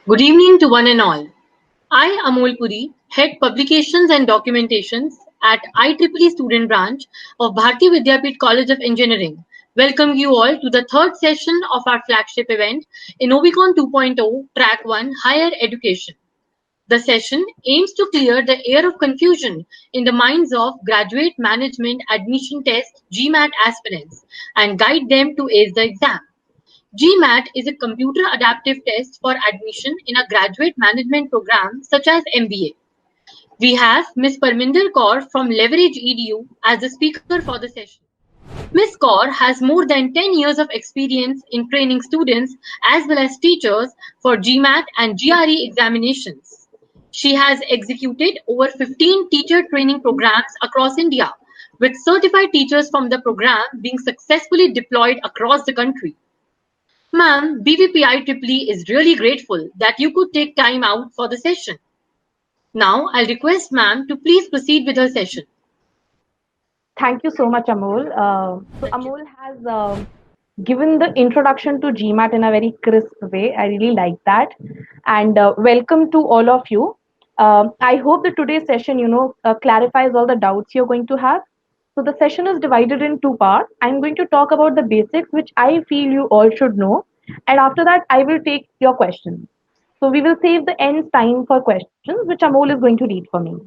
Good evening to one and all. I, Amol Puri, Head Publications and Documentations at IEEE Student Branch of Bharati Vidyapeeth College of Engineering, welcome you all to the third session of our flagship event, Innovicon 2.0 Track 1 Higher Education. The session aims to clear the air of confusion in the minds of graduate management admission test GMAT aspirants and guide them to ace the exam. GMAT is a computer adaptive test for admission in a graduate management program such as MBA. We have Ms. Parminder Kaur from Leverage EDU as the speaker for the session. Ms. Kaur has more than 10 years of experience in training students as well as teachers for GMAT and GRE examinations. She has executed over 15 teacher training programs across India, with certified teachers from the program being successfully deployed across the country. Ma'am, BVPIEEE is really grateful that you could take time out for the session. Now, I'll request ma'am to please proceed with her session. Thank you so much, Amol. So Thank you. Amol has given the introduction to GMAT in a very crisp way. I really like that. And welcome to all of you. I hope that today's session, clarifies all the doubts you're going to have. So the session is divided in two parts. I'm going to talk about the basics, which I feel you all should know. And after that, I will take your questions. So we will save the end time for questions, which Amol is going to read for me.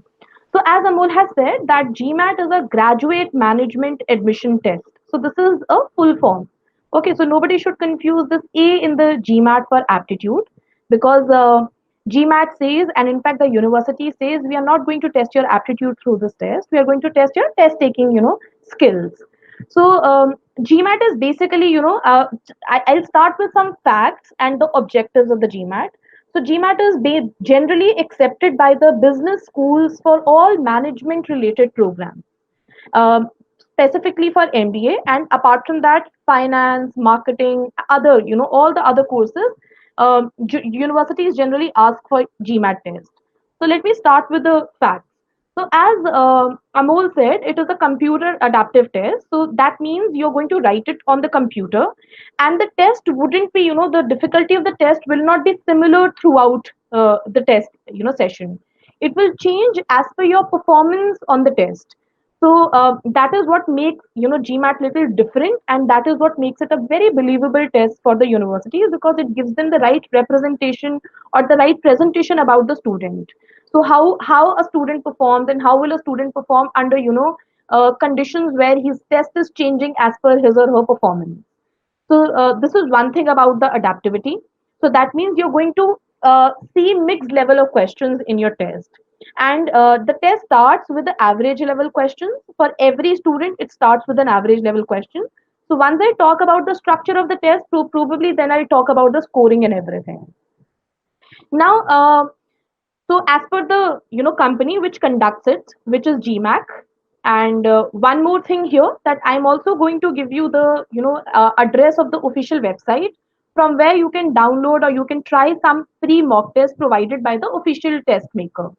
So as Amol has said, that GMAT is a graduate management admission test. So this is a full form. Okay, so nobody should confuse this A in the GMAT for aptitude because GMAT says, and in fact the university says, we are not going to test your aptitude through this test. We are going to test your test taking, skills. So GMAT is basically, I'll start with some facts and the objectives of the GMAT. So GMAT is generally accepted by the business schools for all management related programs, specifically for MBA. And apart from that, finance, marketing, other, all the other courses, universities generally ask for GMAT test. So let me start with the facts. So as Amol said, it is a computer adaptive test. So that means you're going to write it on the computer, and the test wouldn't be, the difficulty of the test will not be similar throughout the test, session. It will change as per your performance on the test. So that is what makes GMAT little different, and that is what makes it a very believable test for the universities because it gives them the right representation or the right presentation about the student. So how a student performs and how will a student perform under conditions where his test is changing as per his or her performance. So this is one thing about the adaptivity. So that means you're going to see mixed level of questions in your test. And the test starts with the average level questions. For every student, it starts with an average level question. So once I talk about the structure of the test, probably then I'll talk about the scoring and everything. Now, so as per the company which conducts it, which is GMAC, and one more thing here that I'm also going to give you the address of the official website from where you can download or you can try some free mock test provided by the official test maker.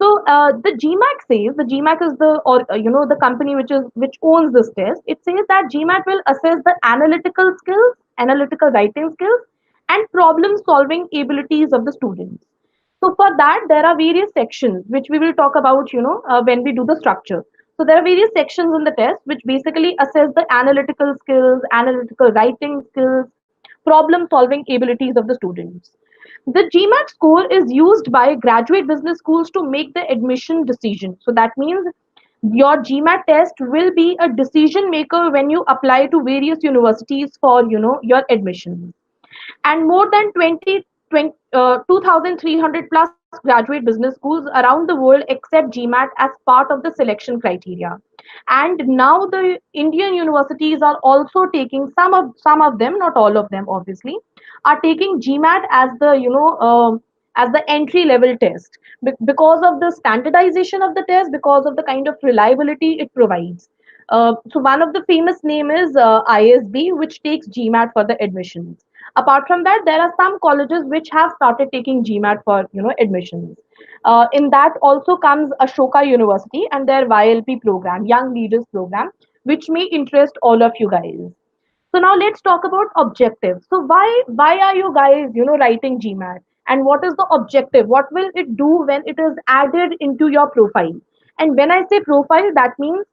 So the GMAC says the GMAC is the or the company which owns this test. It says that GMAC will assess the analytical skills, analytical writing skills, and problem solving abilities of the students. So for that, there are various sections which we will talk about, when we do the structure. So there are various sections in the test which basically assess the analytical skills, analytical writing skills, problem solving abilities of the students. The GMAT score is used by graduate business schools to make the admission decision. So that means your GMAT test will be a decision maker when you apply to various universities for your admission. And more than 2,300 plus graduate business schools around the world accept GMAT as part of the selection criteria. And now the Indian universities are also taking some of them, not all of them, obviously, are taking GMAT as the as the entry level test because of the standardization of the test, because of the kind of reliability it provides. So one of the famous name is ISB, which takes GMAT for the admissions. Apart from that, there are some colleges which have started taking GMAT for admissions. In that also comes Ashoka University and their YLP program, Young Leaders program, which may interest all of you guys. So now let's talk about objectives. So why are you guys writing GMAT? and what is the objective, what will it do when it is added into your profile. And when I say profile, that means,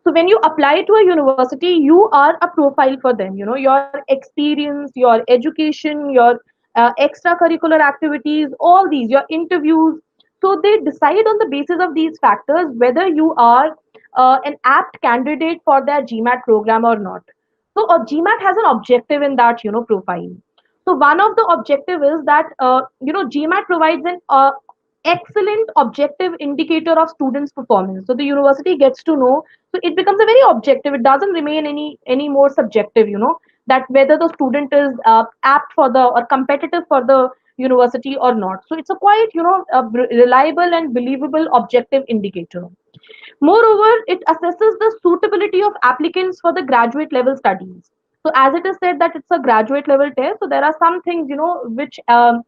so when you apply to a university, you are a profile for them, your experience, your education, your extracurricular activities, all these, your interviews. So they decide on the basis of these factors whether you are an apt candidate for their GMAT program or not. So a GMAT has an objective in that, profile. So one of the objective is that, GMAT provides an excellent objective indicator of students' performance. So the university gets to know. So it becomes a very objective. It doesn't remain any more subjective. That whether the student is apt for the or competitive for the university or not. So it's a quite reliable and believable objective indicator. Moreover, it assesses the suitability of applicants for the graduate level studies. So, as it is said that it's a graduate level test, so there are some things which are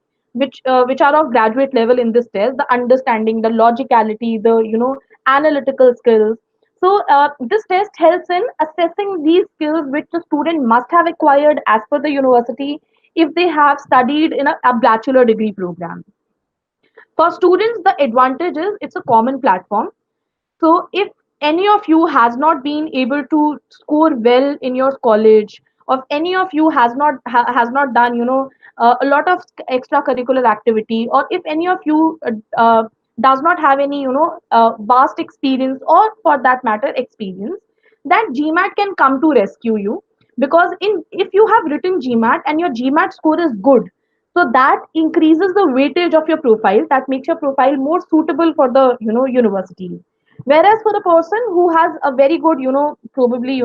of graduate level in this test: the understanding, the logicality, the analytical skills. So, this test helps in assessing these skills which the student must have acquired as per the university if they have studied in a bachelor degree program. For students, the advantage is it's a common platform. So if any of you has not been able to score well in your college, or if any of you has not done a lot of extracurricular activity, or if any of you does not have any vast experience, or for that matter experience, that GMAT can come to rescue you. Because in if you have written GMAT and your GMAT score is good, so that increases the weightage of your profile, that makes your profile more suitable for the university. Whereas for the person who has a very good, probably,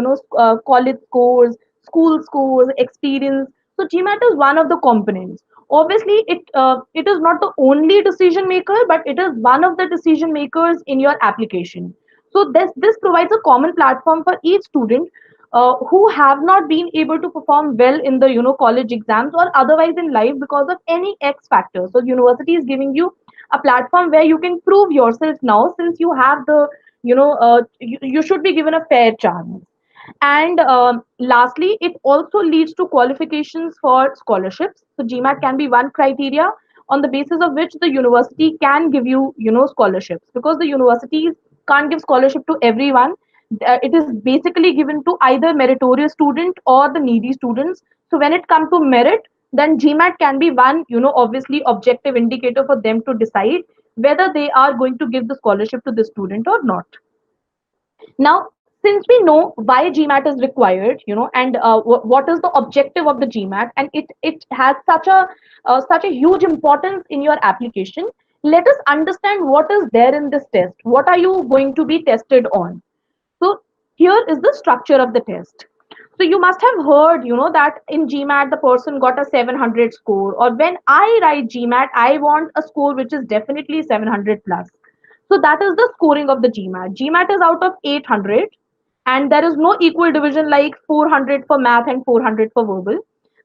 college scores, school scores, experience, so GMAT is one of the components. Obviously, it is not the only decision maker, but it is one of the decision makers in your application. So this provides a common platform for each student who have not been able to perform well in the college exams or otherwise in life because of any X factor. So university is giving you a platform where you can prove yourself now, since you have the you should be given a fair chance. And lastly, it also leads to qualifications for scholarships. So GMAT can be one criteria on the basis of which the university can give you scholarships, because the universities can't give scholarship to everyone. It is basically given to either meritorious student or the needy students. So when it comes to merit, then GMAT can be one, obviously objective indicator for them to decide whether they are going to give the scholarship to the student or not. Now, since we know why GMAT is required, and what is the objective of the GMAT, and it has such a huge importance in your application, let us understand what is there in this test. What are you going to be tested on? So here is the structure of the test. So you must have heard, that in GMAT the person got a 700 score, or when I write GMAT, I want a score which is definitely 700 plus. So that is the scoring of the GMAT. GMAT is out of 800, and there is no equal division like 400 for math and 400 for verbal.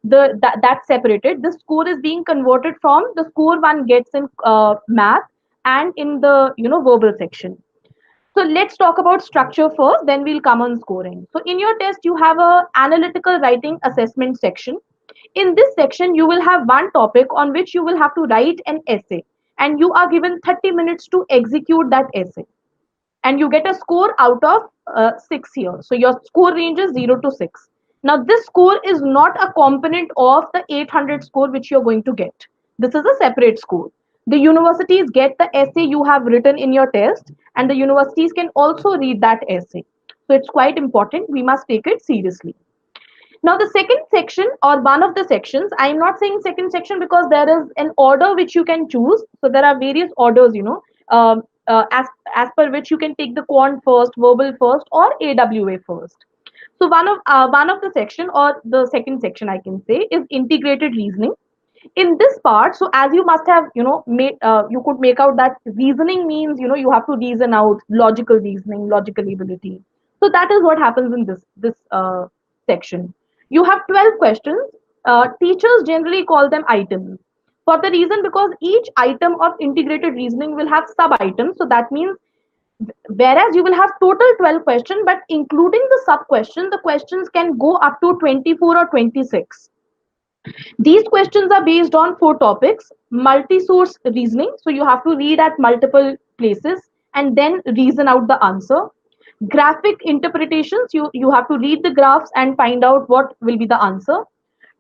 That's separated. The score is being converted from the score one gets in math and in the verbal section. So let's talk about structure first, then we'll come on scoring. So in your test, you have a analytical writing assessment section. In this section, you will have one topic on which you will have to write an essay, and you are given 30 minutes to execute that essay. And you get a score out of 6 here. So your score range is 0 to 6. Now, this score is not a component of the 800 score which you're going to get. This is a separate score. The universities get the essay you have written in your test, and the universities can also read that essay. So it's quite important. We must take it seriously. Now, the second section, or one of the sections, I'm not saying second section because there is an order which you can choose. So there are various orders, as per which you can take the quant first, verbal first, or AWA first. So one of the section, or the second section, I can say, is integrated reasoning. In this part, so as you must have you could make out that reasoning means you have to reason out, logical reasoning, logical ability. So that is what happens in this section. You have 12 questions. Teachers generally call them items, for the reason because each item of integrated reasoning will have sub items. So that means, whereas you will have total 12 questions, but including the sub question, the questions can go up to 24 or 26. These questions are based on four topics: multi source reasoning, so you have to read at multiple places and then reason out the answer. Graphic interpretations, you have to read the graphs and find out what will be the answer.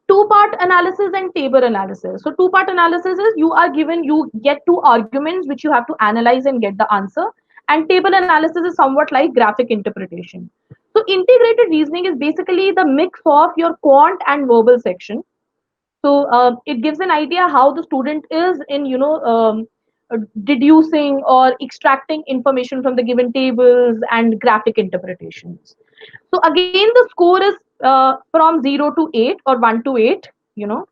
Two-part analysis and table analysis. So two-part analysis is you get two arguments which you have to analyze and get the answer. And table analysis is somewhat like graphic interpretation. So integrated reasoning is basically the mix of your quant and verbal section. So it gives an idea how the student is in deducing or extracting information from the given tables and graphic interpretations. So again, the score is from 0 to 8 or 1 to 8, you know,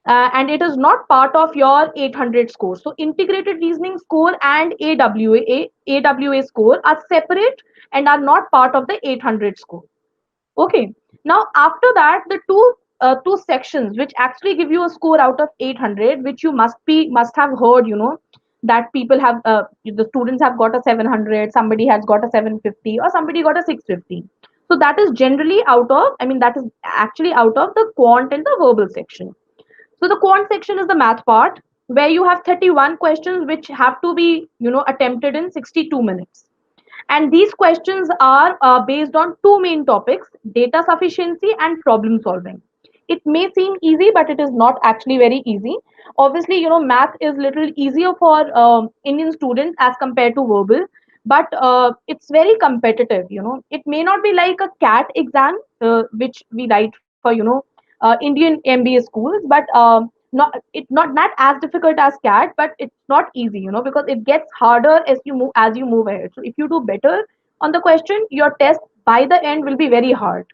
and it is not part of your 800 score. So integrated reasoning score and AWA score are separate and are not part of the 800 score. Okay. Now after that, the two sections which actually give you a score out of 800, which you must have heard, that people have the students have got a 700, somebody has got a 750, or somebody got a 650. So that is generally out of, I mean, that is actually out of the quant and the verbal section. So the quant section is the math part, where you have 31 questions which have to be, attempted in 62 minutes. And these questions are based on two main topics: data sufficiency and problem solving. It may seem easy, but it is not actually very easy. Obviously, math is little easier for Indian students as compared to verbal, but it's very competitive. It may not be like a CAT exam, which we write for, Indian MBA schools, but not that as difficult as CAT, but it's not easy, because it gets harder as you move ahead. So if you do better on the question, your test by the end will be very hard.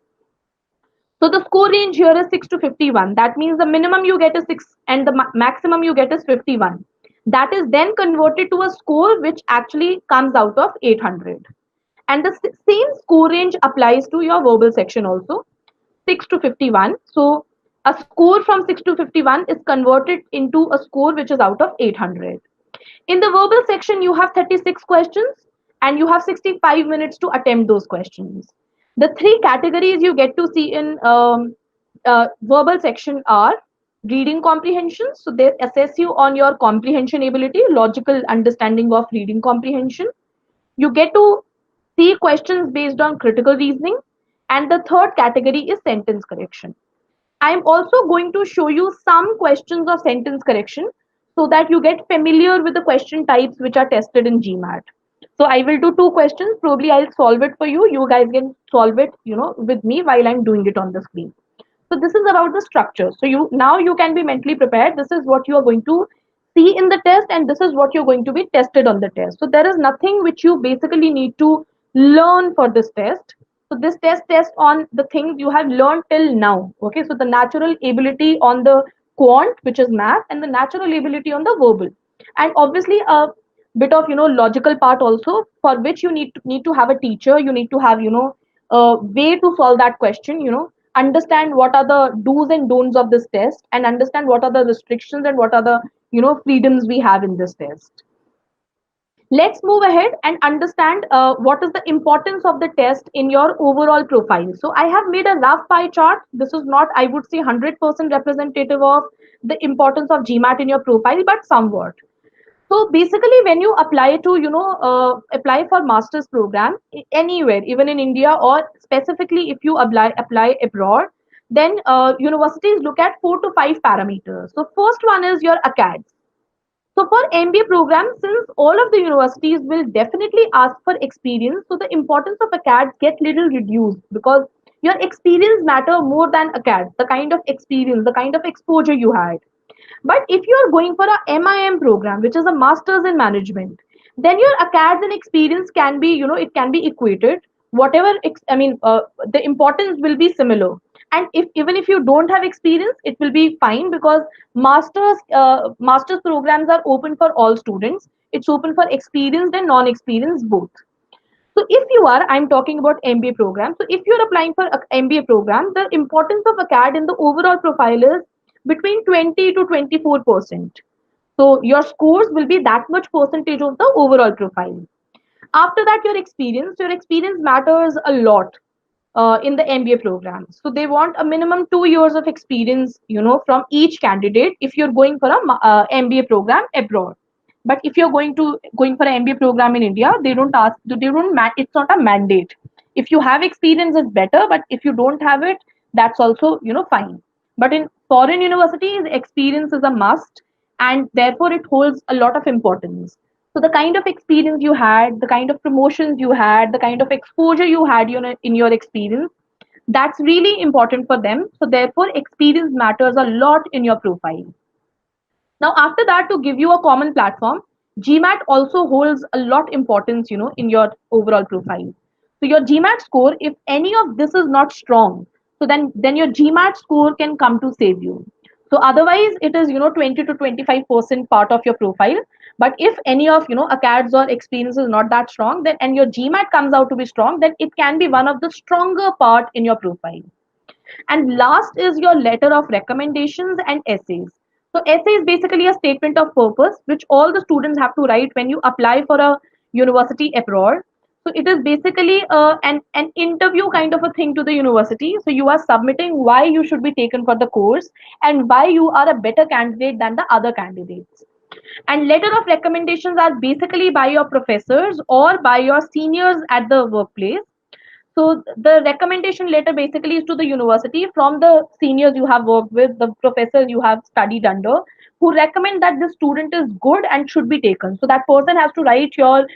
So the score range here is 6 to 51. That means the minimum you get is 6 and the maximum you get is 51. That is then converted to a score which actually comes out of 800. And the same score range applies to your verbal section also, 6 to 51. So a score from 6 to 51 is converted into a score which is out of 800. In the verbal section, you have 36 questions and you have 65 minutes to attempt those questions. The three categories you get to see in verbal section are reading comprehension. So they assess you on your comprehension ability, logical understanding of reading comprehension. You get to see questions based on critical reasoning. And the third category is sentence correction. I'm also going to show you some questions of sentence correction so that you get familiar with the question types which are tested in GMAT. So I will do two questions. Probably I'll solve it for you. You guys can solve it, with me while I'm doing it on the screen. So this is about the structure. So you can be mentally prepared. This is what you are going to see in the test, and this is what you're going to be tested on the test. So there is nothing which you basically need to learn for this test. So this test on the things you have learned till now. Okay, so the natural ability on the quant, which is math, and the natural ability on the verbal, and obviously a bit of logical part also, for which you need to have a teacher. You need to have a way to solve that question. Understand what are the do's and don'ts of this test, and understand what are the restrictions and what are the freedoms we have in this test. Let's move ahead and understand what is the importance of the test in your overall profile. So I have made a rough pie chart. This is not, I would say, 100% representative of the importance of GMAT in your profile, but somewhat. So basically, when you apply to, apply for master's program anywhere, even in India, or specifically if you apply abroad, then universities look at 4 to 5 parameters. So first one is your ACADS. So for MBA program, since all of the universities will definitely ask for experience, so the importance of ACADS get little reduced, because your experience matter more than ACADS, the kind of experience, the kind of exposure you had. But if you are going for a MIM program, which is a master's in management, then your acads and experience can be, it can be equated. Whatever, the importance will be similar. And if even if you don't have experience, it will be fine, because master's programs are open for all students. It's open for experienced and non-experienced both. So if you are, I'm talking about MBA program. So if you're applying for a MBA program, the importance of ACAD in the overall profile is between 20 to 24%. So your scores will be that much percentage of the overall profile. After that, your experience matters a lot. in the MBA program. So they want a minimum 2 years of experience, from each candidate if you're going for a MBA program abroad. But if you're going for an MBA program in India, they don't ask. It's not a mandate. If you have experience, it's better. But if you don't have it, that's also fine. But in foreign universities, experience is a must, and therefore it holds a lot of importance. So the kind of experience you had, the kind of promotions you had, the kind of exposure you had, in your experience, that's really important for them. So therefore, experience matters a lot in your profile. Now, after that, to give you a common platform, GMAT also holds a lot importance, in your overall profile. So your GMAT score, if any of this is not strong, so then your GMAT score can come to save you. So otherwise, it is 20 to 25% part of your profile. But if any of ACADS or experience is not that strong, then and your GMAT comes out to be strong, then it can be one of the stronger part in your profile. And last is your letter of recommendations and essays. So essay is basically a statement of purpose which all the students have to write when you apply for a university abroad. So it is basically an interview kind of a thing to the university. So you are submitting why you should be taken for the course and why you are a better candidate than the other candidates. And letter of recommendations are basically by your professors or by your seniors at the workplace. So the recommendation letter basically is to the university from the seniors you have worked with, the professors you have studied under, who recommend that the student is good and should be taken. So that person has to write your,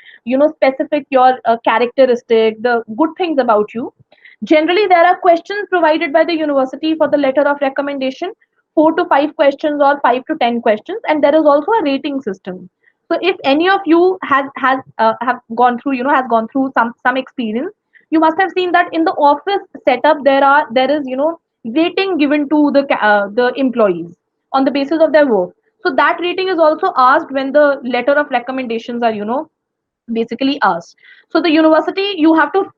specific your characteristic, the good things about you. Generally, there are questions provided by the university for the letter of recommendation, 4 to 5 questions or 5 to 10 questions, and there is also a rating system. So if any of you has have gone through, has gone through some experience, you must have seen that in the office setup there is rating given to the employees on the basis of their work. So that rating is also asked when the letter of recommendations are basically asked. So the university, you have to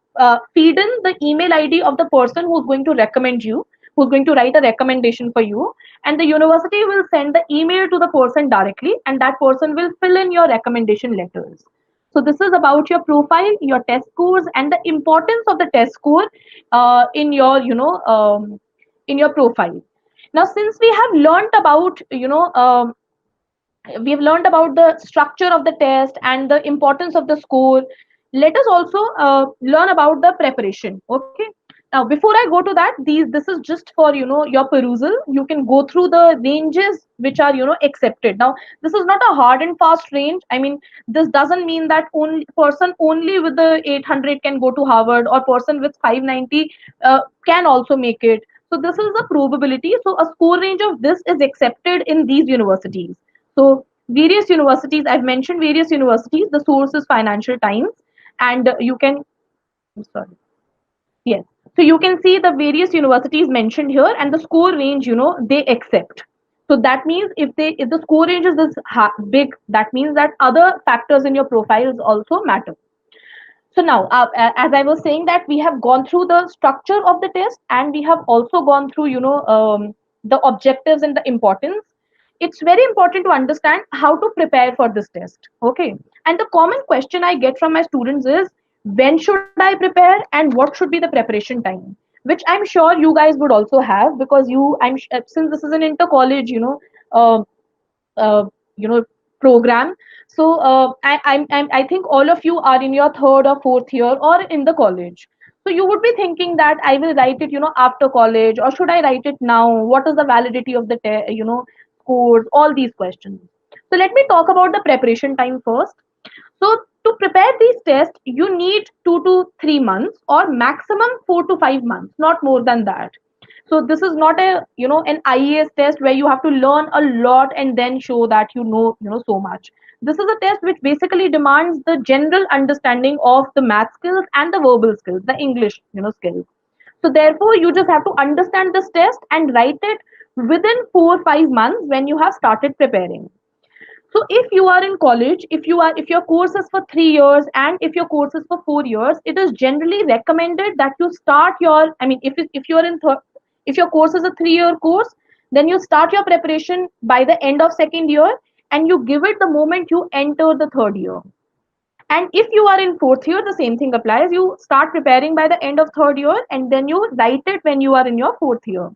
feed in the email ID of the person who's going to recommend you, who's going to write a recommendation for you, and the university will send the email to the person directly, and that person will fill in your recommendation letters. So this is about your profile, your test scores, and the importance of the test score in your in your profile. Now, since we have learned about the structure of the test and the importance of the score, let us also learn about the preparation. Okay. Now, before I go to that, this is just for your perusal. You can go through the ranges which are accepted. Now, this is not a hard and fast range. I mean, this doesn't mean that only with the 800 can go to Harvard, or person with 590 can also make it. So this is the probability. So a score range of this is accepted in these universities. So various universities, I've mentioned various universities. The source is Financial Times, and you can. I'm sorry. Yes. So you can see the various universities mentioned here, and the score range, they accept. So that means if the score range is this big, that means that other factors in your profiles also matter. So now, as I was saying, that we have gone through the structure of the test, and we have also gone through, the objectives and the importance. It's very important to understand how to prepare for this test. Okay. And the common question I get from my students is, when should I prepare and what should be the preparation time? Which I'm sure you guys would also have, because since this is an inter college, uh, uh, you know program. So I think all of you are in your third or fourth year or in the college. So you would be thinking that I will write it after college, or should I write it now? What is the validity of the scores? All these questions. So let me talk about the preparation time first. So to prepare these tests, you need 2 to 3 months, or maximum 4 to 5 months, not more than that. So this is not an IAS test where you have to learn a lot and then show that so much. This is a test which basically demands the general understanding of the math skills and the verbal skills, the English skills. So therefore, you just have to understand this test and write it within 4 or 5 months when you have started preparing. So if you are in college, if your course is for 3 years and if your course is for 4 years, it is generally recommended that you start your. I mean, if you are if your course is a 3 year course, then you start your preparation by the end of second year, and you give it the moment you enter the third year. And if you are in fourth year, the same thing applies. You start preparing by the end of third year, and then you write it when you are in your fourth year.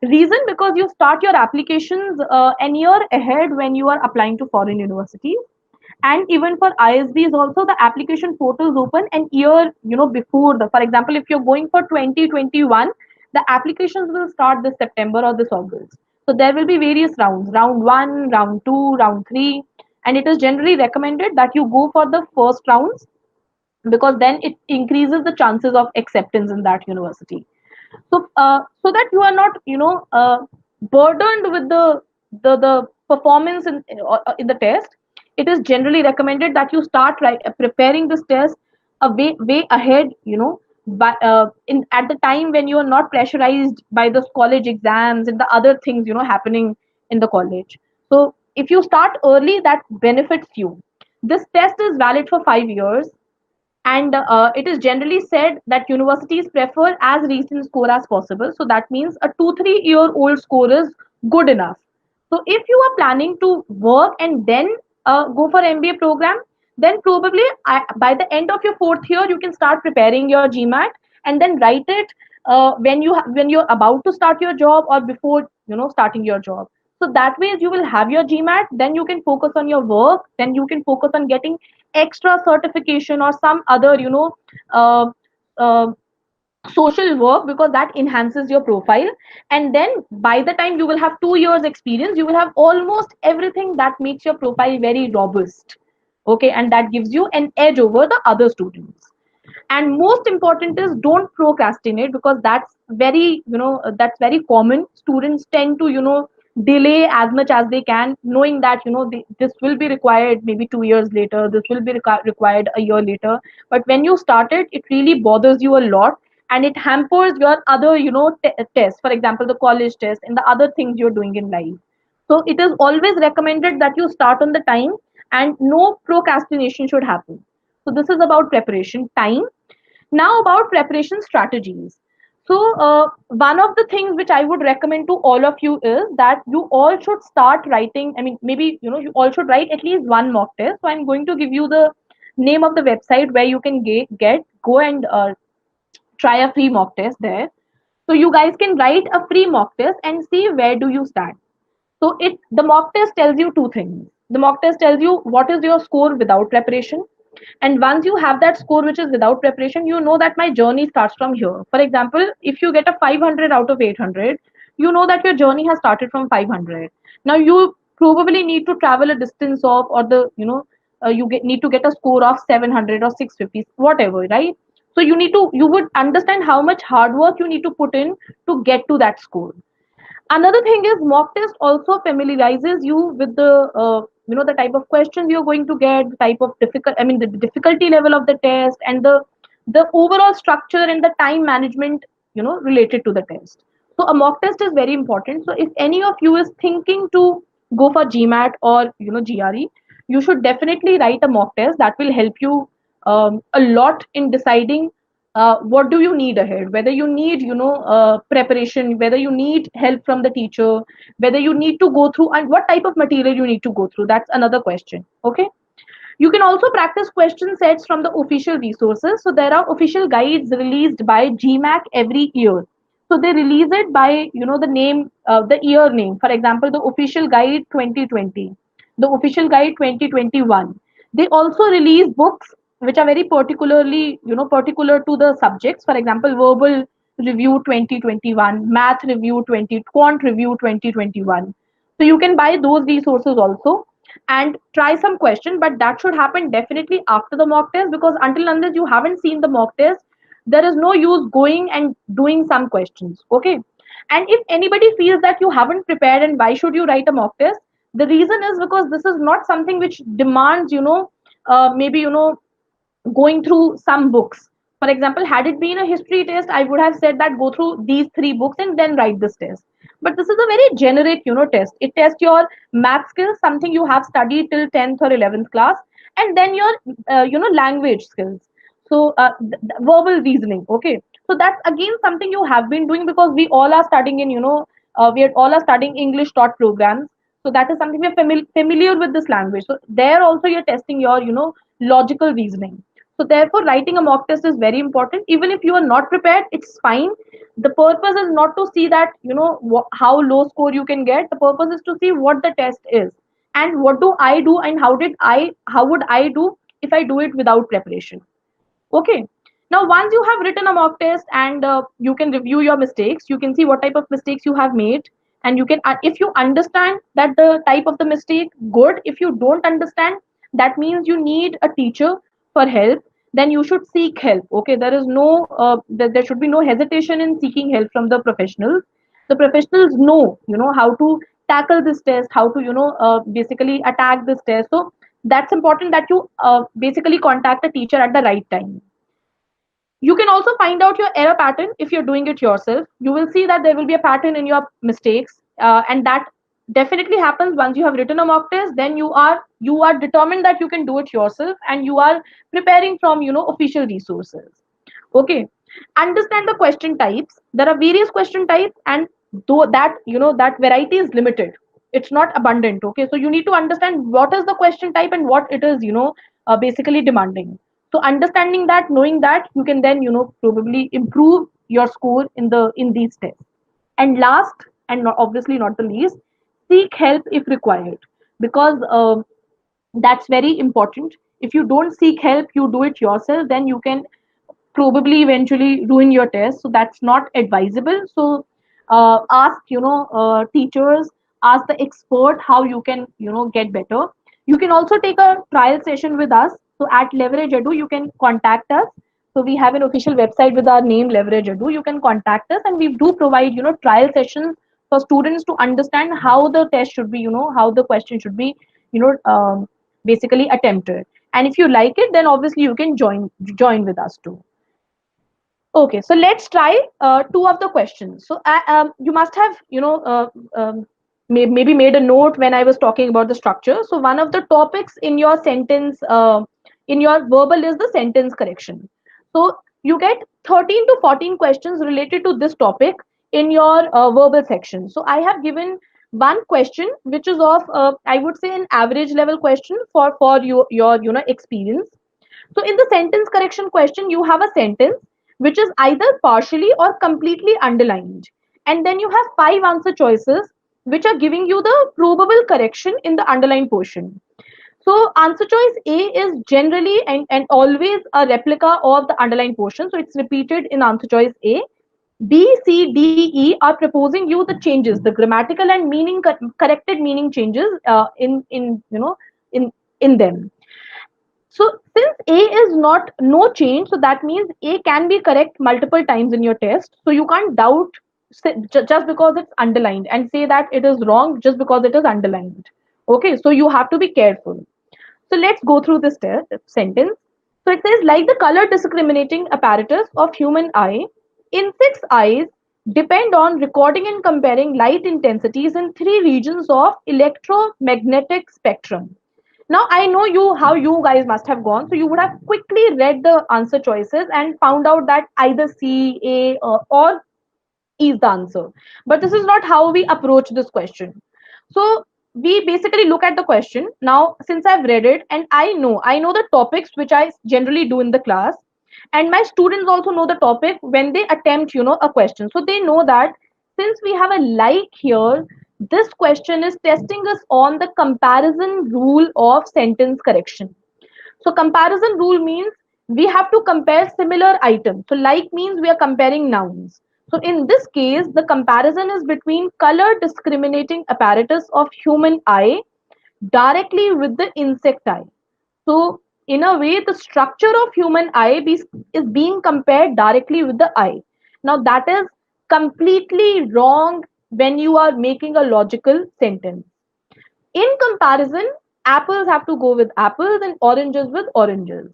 Reason, because you start your applications an year ahead when you are applying to foreign universities. And even for ISBs also, the application portals open an year, before the, for example, if you're going for 2021, the applications will start this September or this August. So there will be various rounds, round 1, round 2, round 3, and it is generally recommended that you go for the first rounds, because then it increases the chances of acceptance in that university. So that you are not, burdened with the performance in the test, it is generally recommended that you start preparing this test a way ahead, but in at the time when you are not pressurized by the college exams and the other things, happening in the college. So if you start early, that benefits you. This test is valid for 5 years, and it is generally said that universities prefer as recent score as possible. So that means a 2 3 year old score is good enough. So if you are planning to work and then go for MBA program, then probably by the end of your fourth year you can start preparing your GMAT, and then write it when you're about to start your job, or before starting your job. So that way you will have your GMAT, then you can focus on your work, then you can focus on getting extra certification or some other uh, uh, social work, because that enhances your profile. And then by the time you will have 2 years experience, you will have almost everything that makes your profile very robust. Okay, and that gives you an edge over the other students. And most important is, don't procrastinate, because that's very common. Students tend to delay as much as they can, knowing that this will be required maybe 2 years later, this will be required a year later. But when you start it, it really bothers you a lot, and it hampers your other tests, for example the college test and the other things you're doing in life. So it is always recommended that you start on the time, and no procrastination should happen. So this is about preparation time. Now about preparation strategies. So one of the things which I would recommend to all of you is that you all should start writing. I mean, maybe you all should write at least one mock test. So I'm going to give you the name of the website where you can go and try a free mock test there. So you guys can write a free mock test and see where do you stand. So it the mock test tells you two things. The mock test tells you what is your score without preparation. And once you have that score which is without preparation, you know that my journey starts from here. For example, if you get a 500 out of 800, you know that your journey has started from 500. Now you probably need to travel a distance of, or need to get a score of 700 or 650, whatever, right? So you would understand how much hard work you need to put in to get to that score. Another thing is, mock test also familiarizes you with the type of questions you're going to get, the type of the difficulty level of the test, and the overall structure and the time management related to the test. So a mock test is very important. So if any of you is thinking to go for GMAT or GRE, you should definitely write a mock test. That will help you a lot in deciding what do you need ahead, whether you need preparation, whether you need help from the teacher, whether you need to go through, and what type of material you need to go through. That's another question. Okay, you can also practice question sets from the official resources. So there are official guides released by GMAC every year. So they release it by the name, the year name. For example, the official guide 2020, the official guide 2021. They also release books which are very particularly particular to the subjects. For example, verbal review 2021, math review 20, quant review 2021. So you can buy those resources also and try some question, but that should happen definitely after the mock test, because until unless you haven't seen the mock test, there is no use going and doing some questions. Okay, and if anybody feels that you haven't prepared and why should you write a mock test, the reason is because this is not something which demands maybe going through some books. For example, had it been a history test, I would have said that go through these three books and then write this test. But this is a very generic, test. It tests your math skills, something you have studied till 10th or 11th class, and then your, language skills. So, verbal reasoning. Okay. So that's again something you have been doing, because we all are studying in, we are all are studying English taught programs. So that is something we're familiar with this language. So there also you're testing your, logical reasoning. So therefore, writing a mock test is very important. Even if you are not prepared, it's fine. The purpose is not to see that how low score you can get. The purpose is to see what the test is and what do I do and how would I do if I do it without preparation. Okay. Now, once you have written a mock test and you can review your mistakes, you can see what type of mistakes you have made, and you can, if you understand that the type of the mistake, good. If you don't understand, that means you need a teacher for help. Then you should seek help. Okay, there is no, there should be no hesitation in seeking help from the professionals. The professionals know, how to tackle this test, how to, basically attack this test. So that's important that you basically contact a teacher at the right time. You can also find out your error pattern if you're doing it yourself. You will see that there will be a pattern in your mistakes, and that definitely happens once you have written a mock test. Then you are determined that you can do it yourself, and you are preparing from official resources. Okay, understand the question types. There are various question types, and though that that variety is limited, it's not abundant. Okay, so you need to understand what is the question type and what it is basically demanding. So understanding that, knowing that, you can then probably improve your score in these tests. And last, and obviously not the least, seek help if required, because that's very important. If you don't seek help, you do it yourself, then you can probably eventually ruin your test. So that's not advisable. So ask teachers, ask the expert how you can get better. You can also take a trial session with us. So at Leverage Edu, you can contact us. So we have an official website with our name, Leverage Edu. You can contact us, and we do provide trial sessions for students to understand how the test should be, how the question should be, basically attempted. And if you like it, then obviously you can join with us too. Okay, so let's try two of the questions. So you must have, maybe made a note when I was talking about the structure. So one of the topics in your sentence, in your verbal, is the sentence correction. So you get 13 to 14 questions related to this topic in your verbal section. So I have given one question, which is of, I would say, an average level question for your experience. So in the sentence correction question, you have a sentence which is either partially or completely underlined. And then you have five answer choices which are giving you the probable correction in the underlined portion. So answer choice A is generally and always a replica of the underlined portion. So it's repeated in answer choice A. B, C, D, E are proposing you the changes, the grammatical and corrected meaning changes in them. So since A is not no change, so that means A can be correct multiple times in your test. So you can't doubt just because it's underlined and say that it is wrong just because it is underlined. Okay, so you have to be careful. So let's go through this sentence. So it says, like the color discriminating apparatus of human eye, insects' eyes depend on recording and comparing light intensities in three regions of electromagnetic spectrum. Now I know you how you guys must have gone. So you would have quickly read the answer choices and found out that either C, A, or E is the answer. But this is not how we approach this question. So we basically look at the question. Now, since I've read it and I know the topics which I generally do in the class, and my students also know the topic when they attempt, a question. So they know that since we have a like here, this question is testing us on the comparison rule of sentence correction. So comparison rule means we have to compare similar items. So like means we are comparing nouns. So in this case, the comparison is between color discriminating apparatus of human eye directly with the insect eye. So in a way, the structure of human eye is being compared directly with the eye. Now that is completely wrong when you are making a logical sentence. In comparison, apples have to go with apples and oranges with oranges.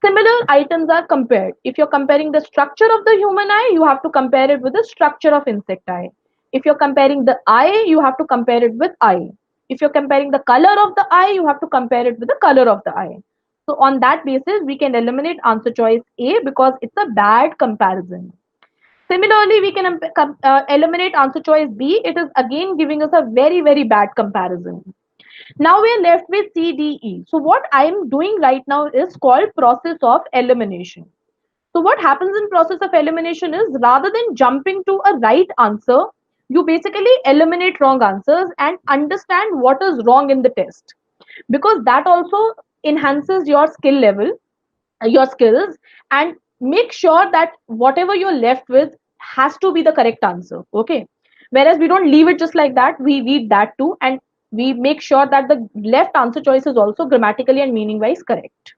Similar items are compared. If you're comparing the structure of the human eye, you have to compare it with the structure of insect eye. If you're comparing the eye, you have to compare it with eye. If you're comparing the color of the eye, you have to compare it with the color of the eye. So on that basis, we can eliminate answer choice A because it's a bad comparison. Similarly, we can eliminate answer choice B. It is again giving us a very, very bad comparison. Now we are left with C, D, E. So what I am doing right now is called process of elimination. So what happens in process of elimination is rather than jumping to a right answer, you basically eliminate wrong answers and understand what is wrong in the test, because that also enhances your skill level, your skills, and make sure that whatever you're left with has to be the correct answer. Okay, whereas we don't leave it just like that, we read that too, and we make sure that the left answer choice is also grammatically and meaning wise correct.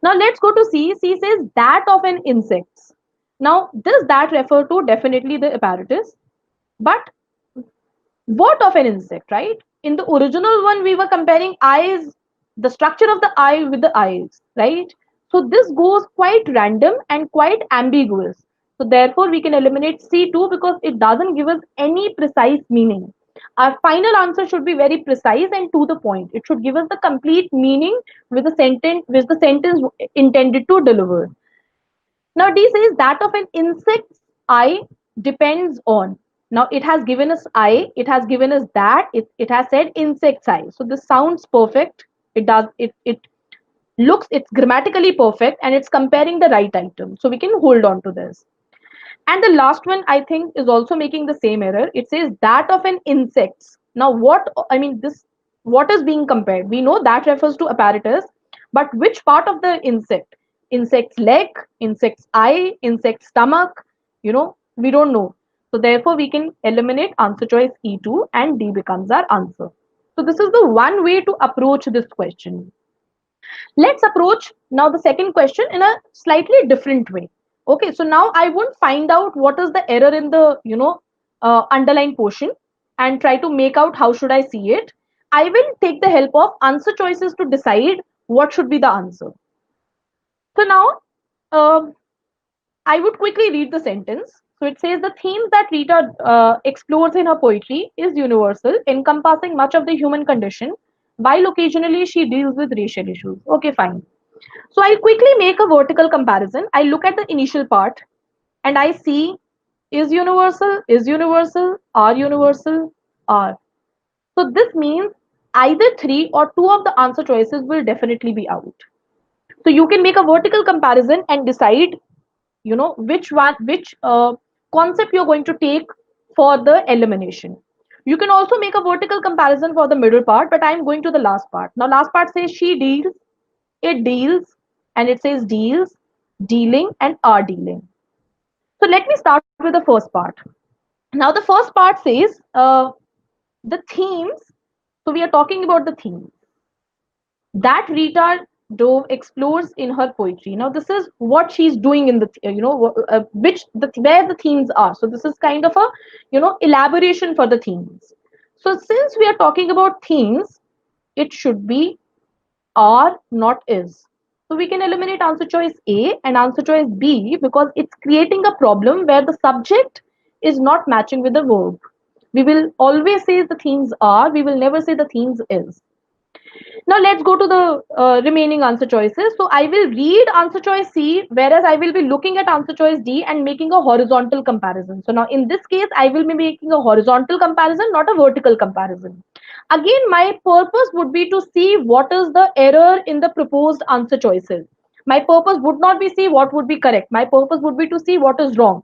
Now let's go to C. C says that of an insect. Now does that refer to definitely the apparatus, but what of an insect, right? In the original one, we were comparing eyes, the structure of the eye with the eyes, right? So this goes quite random and quite ambiguous. So therefore, we can eliminate C2 because it doesn't give us any precise meaning. Our final answer should be very precise and to the point. It should give us the complete meaning with the sentence intended to deliver. Now D says that of an insect's eye depends on. Now it has given us eye, it has given us that, it has said insect's eye. So this sounds perfect. It looks, it's grammatically perfect and it's comparing the right item. So we can hold on to this. And the last one I think is also making the same error. It says that of an insect's. Now what I mean this, what is being compared? We know that refers to apparatus, but which part of the insect? Insect's leg, insect's eye, insect's stomach, we don't know. So therefore we can eliminate answer choice E2 and D becomes our answer. So this is the one way to approach this question. Let's approach now the second question in a slightly different way. Okay, so now I won't find out what is the error in the underlying portion and try to make out how should I see it. I will take the help of answer choices to decide what should be the answer. So now um, I would quickly read the sentence. So it says the themes that Rita explores in her poetry is universal, encompassing much of the human condition, while occasionally she deals with racial issues. Okay, fine. So I'll quickly make a vertical comparison. I look at the initial part and I see is universal, are universal, are. So this means either three or two of the answer choices will definitely be out. So you can make a vertical comparison and decide, which concept you're going to take for the elimination. You can also make a vertical comparison for the middle part, but I'm going to the last part. Now last part says she deals, it deals, and it says deals, dealing, and are dealing. So let me start with the first part. Now the first part says the themes. So we are talking about the themes that Rita Dove explores in her poetry. Now, this is what she's doing in the, which the where the themes are. So this is kind of a, elaboration for the themes. So since we are talking about themes, it should be are, not is. So we can eliminate answer choice A and answer choice B because it's creating a problem where the subject is not matching with the verb. We will always say the themes are, we will never say the themes is. Now let's go to the remaining answer choices. So I will read answer choice C, whereas I will be looking at answer choice D and making a horizontal comparison. So now in this case, I will be making a horizontal comparison, not a vertical comparison. Again, my purpose would be to see what is the error in the proposed answer choices. My purpose would not be see what would be correct. My purpose would be to see what is wrong.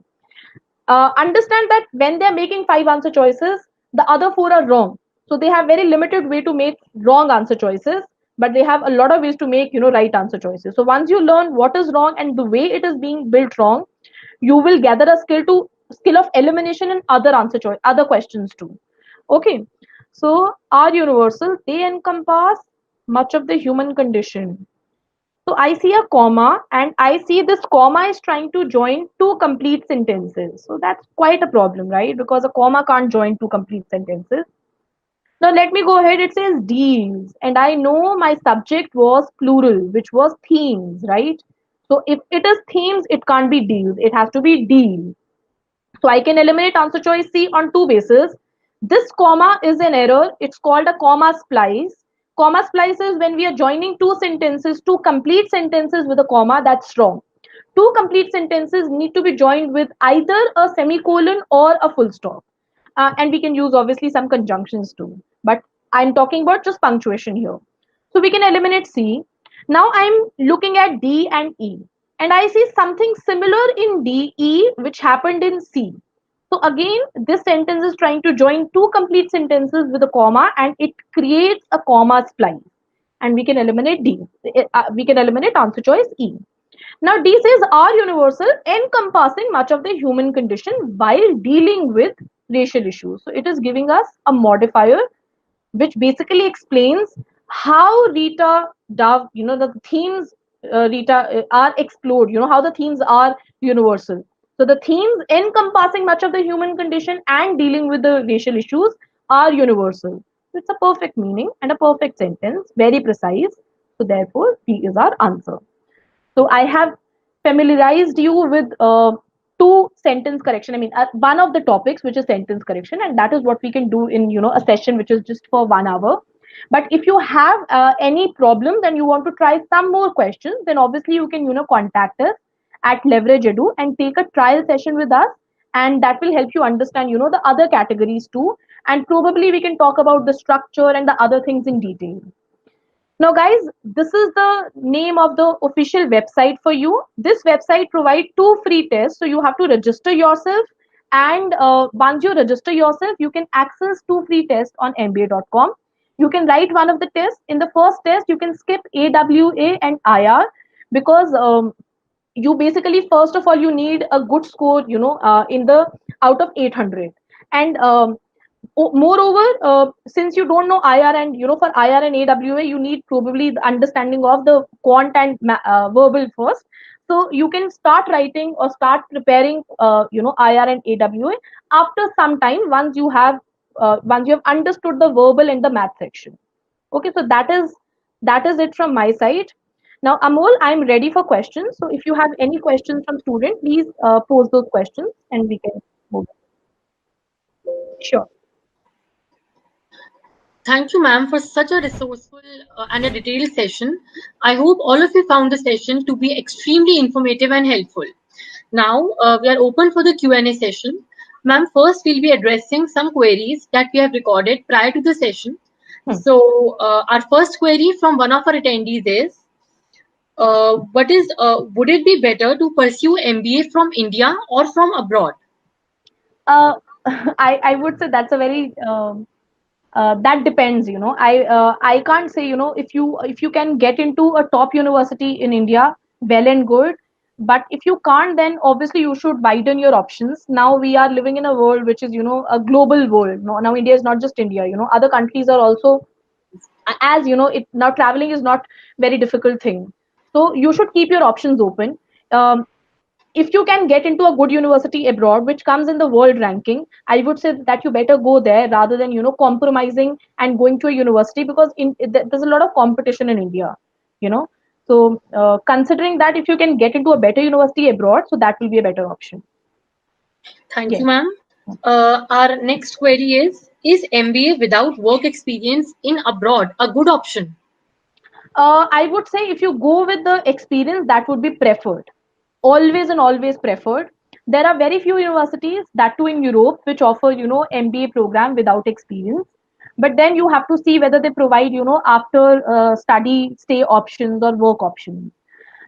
Understand that when they're making five answer choices, the other four are wrong. So they have very limited way to make wrong answer choices, but they have a lot of ways to make right answer choices. So once you learn what is wrong and the way it is being built wrong, you will gather a skill of elimination in other answer choice, other questions too. Okay, so are universal, they encompass much of the human condition. So I see a comma and I see this comma is trying to join two complete sentences. So that's quite a problem, right? Because a comma can't join two complete sentences. Now let me go ahead. It says deals, and I know my subject was plural, which was themes, right? So if it is themes, it can't be deals. It has to be deal. So I can eliminate answer choice C on two bases. This comma is an error. It's called a comma splice. Comma splice is when we are joining two sentences, two complete sentences with a comma. That's wrong. Two complete sentences need to be joined with either a semicolon or a full stop. And we can use obviously some conjunctions too. But I'm talking about just punctuation here. So we can eliminate C. Now I'm looking at D and E. And I see something similar in D, E, which happened in C. So again, this sentence is trying to join two complete sentences with a comma and it creates a comma splice. And we can eliminate D. We can eliminate answer choice E. Now, D says are universal, encompassing much of the human condition while dealing with racial issues. So it is giving us a modifier which basically explains how Rita Dove, the themes Rita are explored, how the themes are universal. So the themes encompassing much of the human condition and dealing with the racial issues are universal. So it's a perfect meaning and a perfect sentence, very precise. So therefore, D is our answer. So I have familiarized you with two sentence correction. I mean, one of the topics which is sentence correction, and that is what we can do in a session which is just for 1 hour. But if you have any problems and you want to try some more questions, then obviously you can contact us at Leverage Edu and take a trial session with us, and that will help you understand the other categories too. And probably we can talk about the structure and the other things in detail. Now, guys, this is the name of the official website for you. This website provides two free tests, so you have to register yourself. And once you register yourself, you can access two free tests on MBA.com. You can write one of the tests. In the first test, you can skip AWA and IR because you basically, first of all, you need a good score, in the out of 800. And moreover, since you don't know IR and for IR and AWA, you need probably the understanding of the quant and verbal first. So you can start writing or start preparing, IR and AWA after some time once you have understood the verbal and the math section. Okay, so that is it from my side. Now, Amol, I'm ready for questions. So if you have any questions from student, please pose those questions and we can move. Sure. Thank you, ma'am, for such a resourceful and a detailed session. I hope all of you found the session to be extremely informative and helpful. Now, we are open for the Q&A session. Ma'am, first we'll be addressing some queries that we have recorded prior to the session. Hmm. So, our first query from one of our attendees is, would it be better to pursue MBA from India or from abroad? Uh, I would say that's a very that depends. I can't say if you can get into a top university in India, well and good. But if you can't, then obviously you should widen your options. Now we are living in a world which is a global world. No, now India is not just India. Other countries are also, as it now, traveling is not very difficult thing. So you should keep your options open. Um, if you can get into a good university abroad which comes in the world ranking, I would say that you better go there rather than compromising and going to a university, because there's a lot of competition in India, you know so considering that, if you can get into a better university abroad, so that will be a better option. Thank Yes. you, ma'am. Our next query is MBA without work experience in abroad a good option? I would say if you go with the experience, that would be preferred. Always and always preferred. There are very few universities, that too in Europe, which offer, MBA program without experience. But then you have to see whether they provide, after study stay options or work options.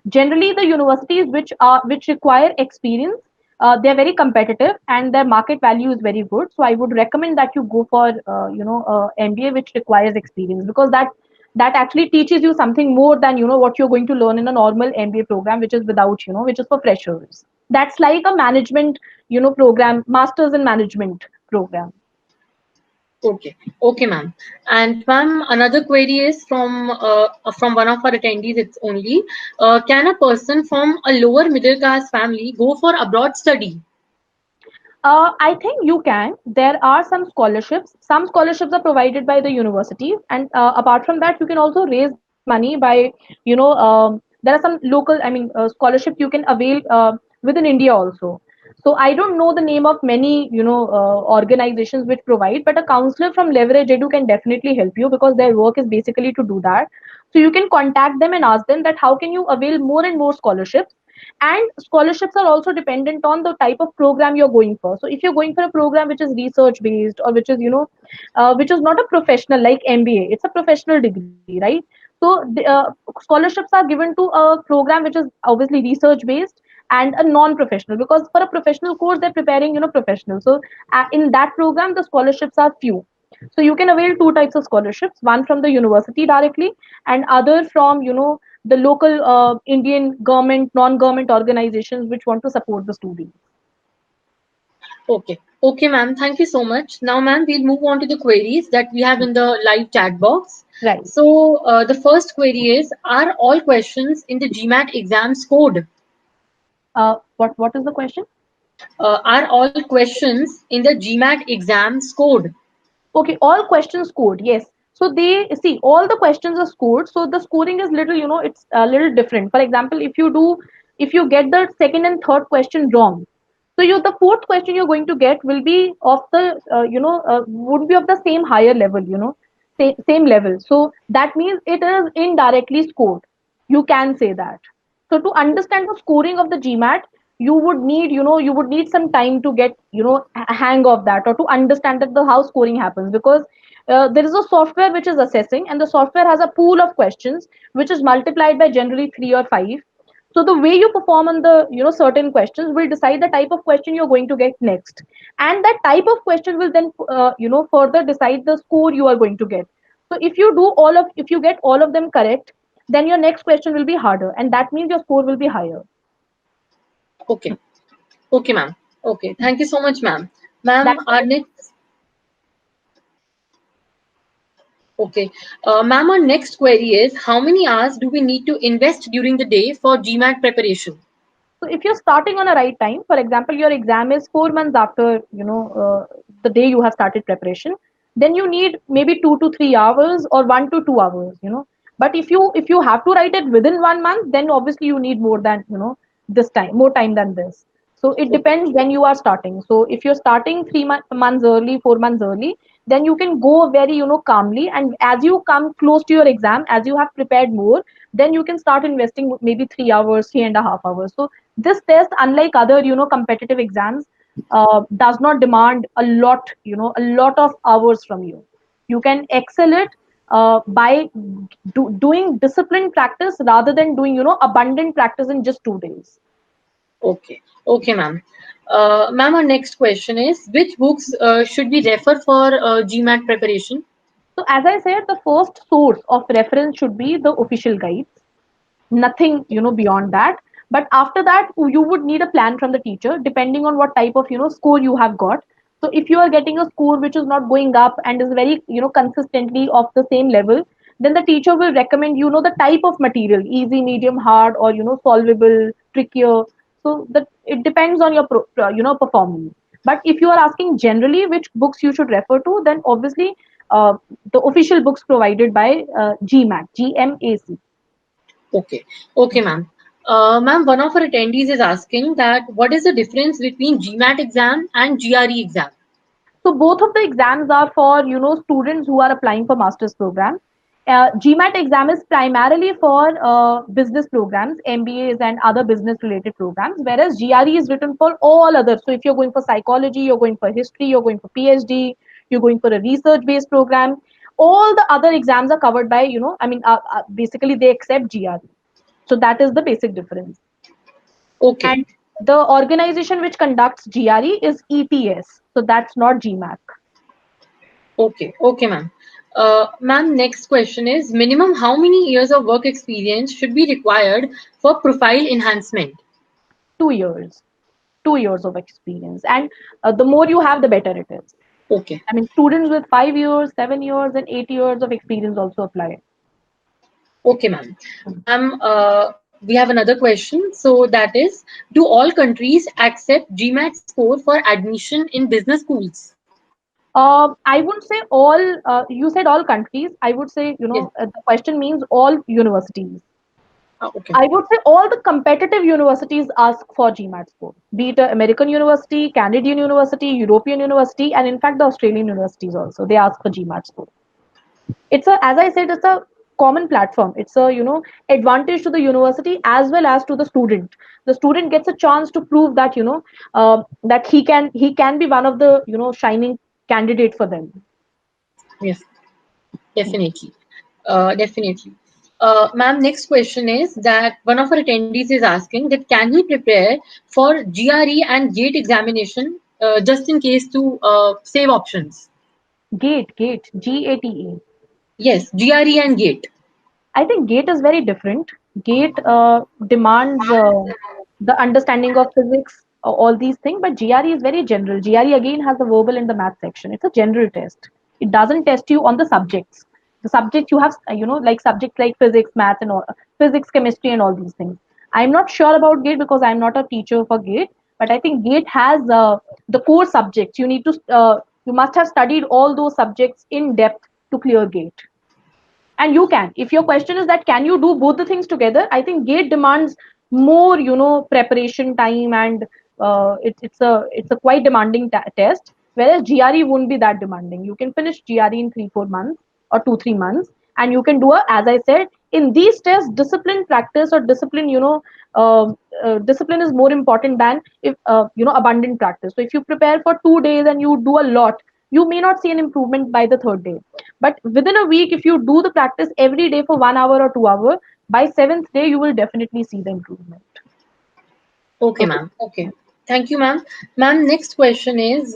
Generally, the universities which require experience, they're very competitive and their market value is very good. So I would recommend that you go for MBA which requires experience, because that actually teaches you something more than what you're going to learn in a normal MBA program, which is which is for freshers. That's like a management program, masters in management program. Okay, okay, ma'am. And ma'am, another query is from one of our attendees. It's only, can a person from a lower middle class family go for abroad study? I think you can. There are some scholarships. Some scholarships are provided by the universities, and apart from that, you can also raise money by, there are some local, I mean, scholarships you can avail within India also. So I don't know the name of many, organizations which provide, but a counselor from Leverage Edu can definitely help you, because their work is basically to do that. So you can contact them and ask them that how can you avail more and more scholarships, And scholarships are also dependent on the type of program you're going for. So if you're going for a program which is research based, or which is, which is not a professional like MBA, it's a professional degree, right? So scholarships are given to a program which is obviously research based and a non-professional, because for a professional course they're preparing, professionals. So in that program the scholarships are few. So you can avail two types of scholarships, one from the university directly, and other from, the local Indian government, non-government organizations which want to support the students. Okay. Okay, ma'am. Thank you so much. Now, ma'am, we'll move on to the queries that we have in the live chat box. Right. So, the first query is, are all questions in the GMAT exam scored? What is the question? Are all questions in the GMAT exam scored? Okay, all questions scored. Yes. So they see all the questions are scored. So the scoring is little, it's a little different. For example, if you get the second and third question wrong, so the fourth question you're going to get will be of the, would be of the same higher level, same level. So that means it is indirectly scored. You can say that. So to understand the scoring of the GMAT, you would need some time to get, a hang of that, or to understand that the how scoring happens, because there is a software which is assessing, and the software has a pool of questions which is multiplied by generally 3 or 5. So the way you perform on the, certain questions will decide the type of question you're going to get next, and that type of question will then, further decide the score you are going to get. So if you get all of them correct, then your next question will be harder, and that means your score will be higher. Okay. Okay, ma'am. Okay. Thank you so much, ma'am. Ma'am, That's our next. Okay. Ma'am, our next query is, how many hours do we need to invest during the day for GMAT preparation? So if you're starting on a right time, for example, your exam is 4 months after, the day you have started preparation, then you need maybe 2 to 3 hours or 1 to 2 hours. But if you have to write it within 1 month, then obviously you need more than, this time, more time than this. So it depends when you are starting. So if you're starting 3 months early, 4 months early, then you can go very, calmly. And as you come close to your exam, as you have prepared more, then you can start investing maybe 3 hours, 3.5 hours. So this test, unlike other, competitive exams, does not demand a lot of hours from you. You can excel it by doing disciplined practice rather than doing, abundant practice in just 2 days. Okay. Okay, ma'am. Ma'am, our next question is, which books should we refer for GMAT preparation? So as I said, the first source of reference should be the official guides, nothing, beyond that. But after that, you would need a plan from the teacher depending on what type of, score you have got. So if you are getting a score which is not going up and is very, consistently of the same level, then the teacher will recommend, the type of material, easy, medium, hard, or, solvable, trickier. So that it depends on your performance. But if you are asking generally which books you should refer to, then obviously uh, the official books provided by GMAC. Okay. Okay, ma'am. Ma'am, one of our attendees is asking that what is the difference between GMAT exam and GRE exam? So both of the exams are for, students who are applying for master's program. GMAT exam is primarily for business programs, MBAs and other business related programs, whereas GRE is written for all others. So if you're going for psychology, you're going for history, you're going for PhD, you're going for a research based program, all the other exams are covered by, basically they accept GRE. So that is the basic difference. Okay. And the organization which conducts GRE is ETS. So that's not GMAC. Okay. Okay, ma'am. Ma'am, next question is, minimum how many years of work experience should be required for profile enhancement? 2 years, 2 years of experience. And the more you have, the better it is. Okay. I mean, students with 5 years, 7 years, and 8 years of experience also apply. Okay, ma'am. Ma'am, we have another question. So that is, do all countries accept GMAT score for admission in business schools? I wouldn't say all, you said all countries. I would say, Yes. the question means all universities. Okay. I would say all the competitive universities ask for GMAT score, be it a American university, Canadian university, European university, and in fact the Australian universities also. They ask for GMAT score. It's a, as I said, it's a common platform. It's a advantage to the university as well as to the student. The student gets a chance to prove that that he can be one of the shining candidate for them. Yes, definitely. Definitely. Ma'am, next question is that one of our attendees is asking that can he prepare for GRE and GATE examination just in case to save options? Gate, GATE. Yes, GRE and GATE. I think GATE is very different. GATE demands the understanding of physics, all these things, but GRE is very general. GRE again has the verbal and the math section. It's a general test. It doesn't test you on the subjects. The subject you have, like subjects like physics, math, and all, physics, chemistry, and all these things. I'm not sure about GATE because I'm not a teacher for GATE, but I think GATE has the core subjects. You must have studied all those subjects in depth to clear GATE. And you can, if your question is that can you do both the things together, I think GATE demands more preparation time, and it's a quite demanding test, whereas GRE won't be that demanding. You can finish GRE in 3-4 months or 2-3 months, and you can do as I said, in these tests discipline practice or discipline discipline is more important than if abundant practice. So if you prepare for 2 days and you do a lot, you may not see an improvement by the third day, but within a week, if you do the practice every day for 1 hour or 2 hours, by seventh day you will definitely see the improvement. Okay, Okay. ma'am. Okay. Thank you, ma'am. Ma'am, next question is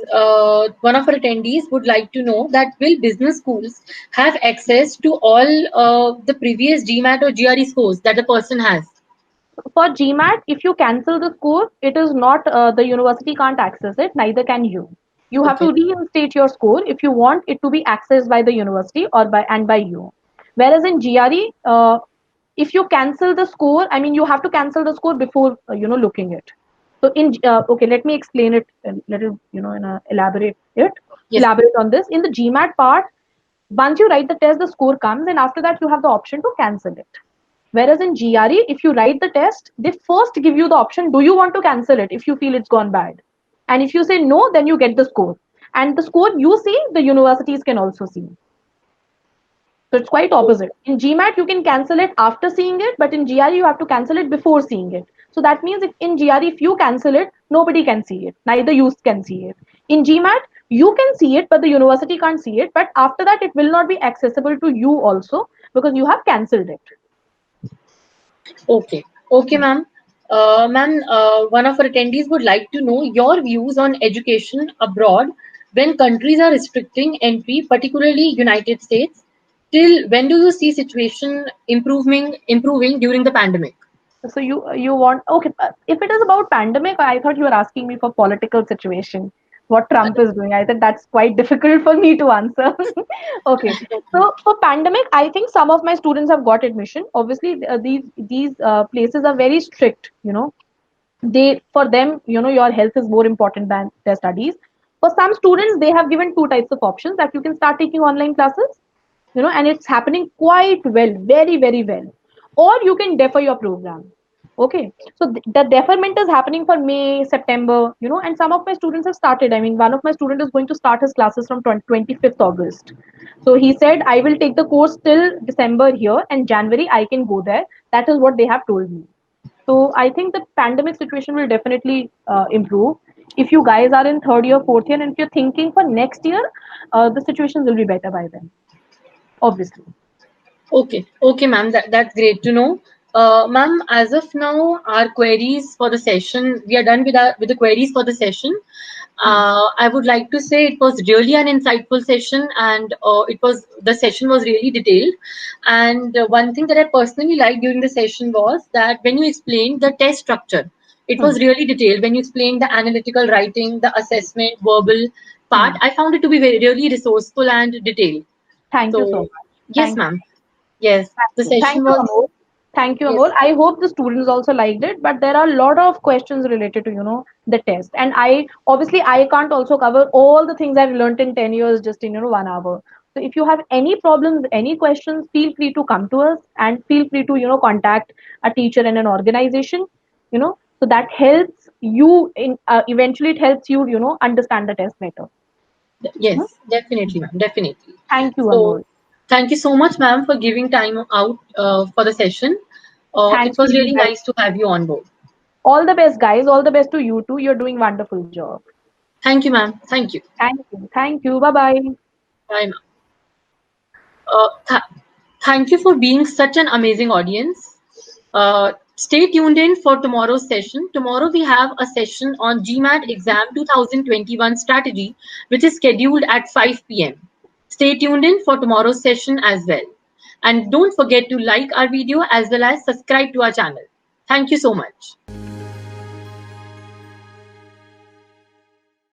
one of our attendees would like to know that will business schools have access to all the previous GMAT or GRE scores that the person has? For GMAT, if you cancel the score, it is not the university can't access it. Neither can you. You have to Okay. reinstate your score if you want it to be accessed by the university or by you. Whereas in GRE, if you cancel the score, I mean you have to cancel the score before looking it. So in okay, let me explain it a little, Yes. elaborate on this. In the GMAT part, once you write the test, the score comes, and after that you have the option to cancel it. Whereas in GRE, if you write the test, they first give you the option, do you want to cancel it if you feel it's gone bad? And if you say no, then you get the score. And the score you see, the universities can also see. So it's quite opposite. In GMAT, you can cancel it after seeing it, but in GRE, you have to cancel it before seeing it. So that means if in GRE, if you cancel it, nobody can see it. Neither you can see it. In GMAT, you can see it, but the university can't see it. But after that, it will not be accessible to you also because you have cancelled it. Okay. Okay, ma'am. Ma'am, one of our attendees would like to know your views on education abroad when countries are restricting entry, particularly United States. Till when do you see situation improving during the pandemic? So you want okay? If it is about pandemic, I thought you were asking me for political situation. What Trump is doing, I said that's quite difficult for me to answer. Okay, so for pandemic, I think some of my students have got admission. Obviously, these places are very strict. They for them, your health is more important than their studies. For some students, they have given two types of options that you can start taking online classes, and it's happening quite well, very, very well. Or you can defer your program. Okay, so the deferment is happening for May, September, and some of my students have started. I mean, one of my students is going to start his classes from 25th August. So he said, I will take the course till December here, and January I can go there. That is what they have told me. So I think the pandemic situation will definitely improve. If you guys are in third year, fourth year, and if you're thinking for next year, the situation will be better by then, obviously. Okay, okay, ma'am. That's great to know. Ma'am, as of now, our queries for the session, we are done with the queries for the session. Hmm. I would like to say it was really an insightful session, and the session was really detailed. And one thing that I personally liked during the session was that when you explained the test structure, it Hmm. was really detailed. When you explained the analytical writing, the assessment, verbal part, Hmm. I found it to be very really resourceful and detailed. Thank you so So much. yes, Thank you. ma'am. Yes, Thank the you. session Thank you, was, Amol. Thank you, yes, Amol. I hope the students also liked it, but there are a lot of questions related to, the test. And I can't also cover all the things I've learned in 10 years just in, 1 hour. So if you have any problems, any questions, feel free to come to us and feel free to, contact a teacher and an organization, so that helps you eventually it helps you, understand the test better. yes, Hmm? definitely, ma'am, definitely. Thank you, So Amol. Thank you so much, ma'am, for giving time out for the session. It Thanks to was you really guys. nice to have you on board. All the best, guys. All the best to you too. You're doing wonderful job. Thank you, ma'am. Thank you. Thank you. Thank you. Bye bye. Bye, ma'am. Thank you for being such an amazing audience. Stay tuned in for tomorrow's session. Tomorrow we have a session on GMAT exam 2021 strategy, which is scheduled at 5 p.m. Stay tuned in for tomorrow's session as well. And don't forget to like our video as well as subscribe to our channel. Thank you so much.